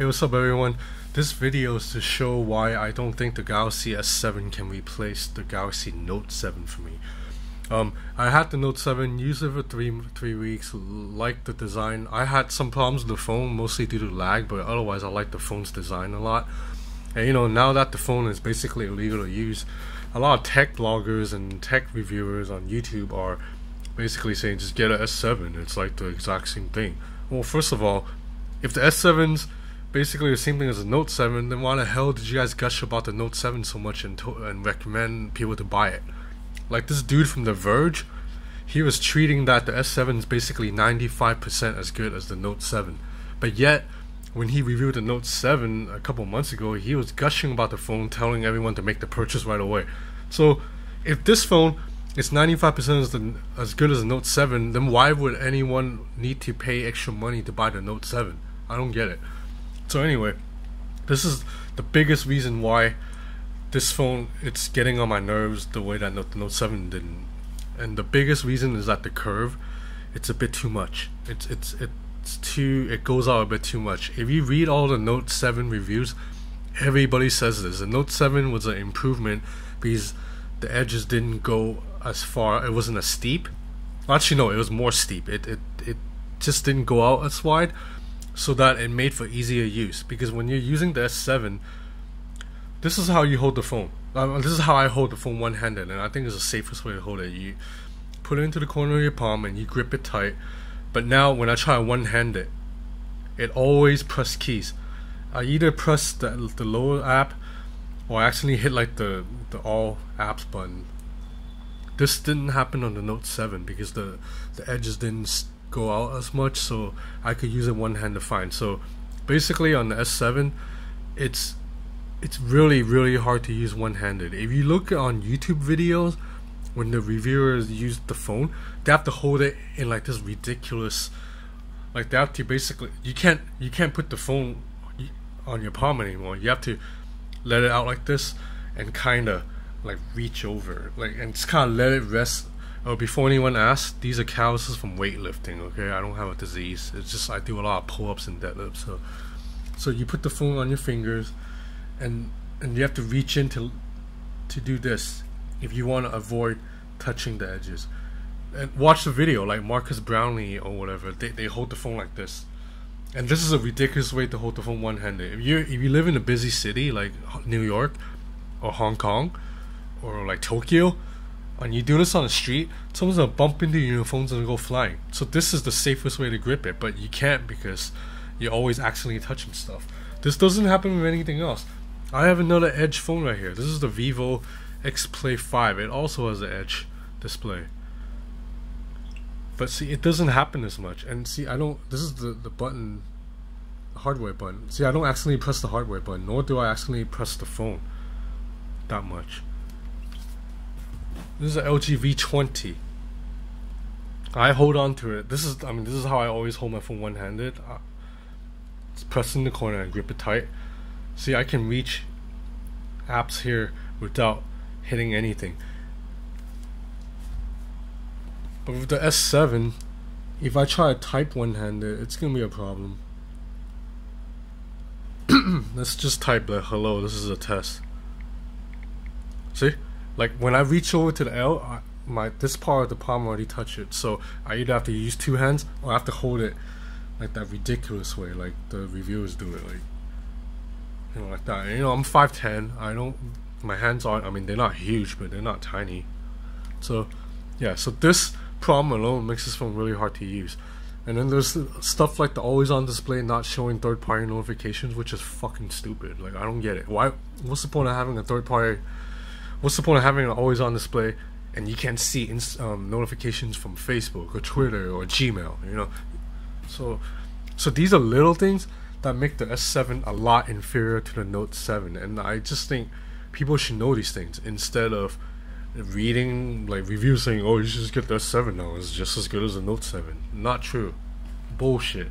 Hey, what's up everyone? This video is to show why I don't think the Galaxy S7 can replace the Galaxy Note 7 for me. I had the Note 7, used it for three weeks, liked the design. I had some problems with the phone, mostly due to lag, but otherwise I like the phone's design a lot. And you know, now that the phone is basically illegal to use, a lot of tech bloggers and tech reviewers on YouTube are basically saying just get a S7, it's like the exact same thing. Well, first of all, if the S7's basically the same thing as the Note 7, then why the hell did you guys gush about the Note 7 so much and recommend people to buy it? Like this dude from The Verge, he was treating that the S7 is basically 95% as good as the Note 7. But yet, when he reviewed the Note 7 a couple months ago, he was gushing about the phone, telling everyone to make the purchase right away. So, if this phone is 95% as good as the Note 7, then why would anyone need to pay extra money to buy the Note 7? I don't get it. So anyway, this is the biggest reason why this phone, it's getting on my nerves the way that the Note 7 didn't. And the biggest reason is that the curve, it's a bit too much. It goes out a bit too much. If you read all the Note 7 reviews, everybody says this. The Note 7 was an improvement because the edges didn't go as far. It wasn't as steep. Actually, no, it was more steep. It just didn't go out as wide, so that it made for easier use. Because when you're using the S7, this is how you hold the phone. This is how I hold the phone one-handed, and I think it's the safest way to hold it. You put it into the corner of your palm and you grip it tight. But now when I try to one-hand it, it always press keys. I either press the lower app, or I accidentally hit like the all apps button. This didn't happen on the Note 7 because the edges didn't go out as much, so I could use it one-handed fine. So basically on the S7, it's really hard to use one-handed. If you look on YouTube videos, when the reviewers use the phone, they have to hold it in like this ridiculous, like they have to basically, you can't put the phone on your palm anymore. You have to let it out like this and kind of like reach over, like, and just kind of let it rest. Before anyone asks, these are calluses from weightlifting. Okay, I don't have a disease. It's just I do a lot of pull-ups and deadlifts. So you put the phone on your fingers, and you have to reach in to do this if you want to avoid touching the edges. And watch the video, like Marcus Brownlee or whatever. They hold the phone like this, and this is a ridiculous way to hold the phone one-handed. If you live in a busy city like New York or Hong Kong or like Tokyo, and you do this on the street, someone's gonna bump into your phones and go flying. So this is the safest way to grip it, but you can't because you're always accidentally touching stuff. This doesn't happen with anything else. I have another Edge phone right here. This is the Vivo X Play 5. It also has an Edge display. But see, it doesn't happen as much. And see, I don't, this is the button, the hardware button. See, I don't accidentally press the hardware button, nor do I accidentally press the phone that much. This is an LG V20. I hold on to it. This is how I always hold my phone one-handed. Just press in the corner and grip it tight. See, I can reach apps here without hitting anything. But with the S7, if I try to type one-handed, it's gonna be a problem. Let's just type like hello, this is a test. See? Like when I reach over to the L, this part of the palm already touched it. So I either have to use two hands or I have to hold it like that ridiculous way, like the reviewers do it, like, you know, like that. And, you know, I'm 5'10". My hands aren't, I mean, they're not huge, but they're not tiny. So yeah, so this problem alone makes this phone really hard to use. And then there's stuff like the always on display not showing third-party notifications, which is fucking stupid. Like, I don't get it. Why? What's the point of having a third-party? What's the point of having an always on display and you can't see notifications from Facebook or Twitter or Gmail? You know, so these are little things that make the S7 a lot inferior to the Note 7, and I just think people should know these things instead of reading like reviews saying, oh, you should just get the S7 now, it's just as good as the Note 7. Not true. Bullshit.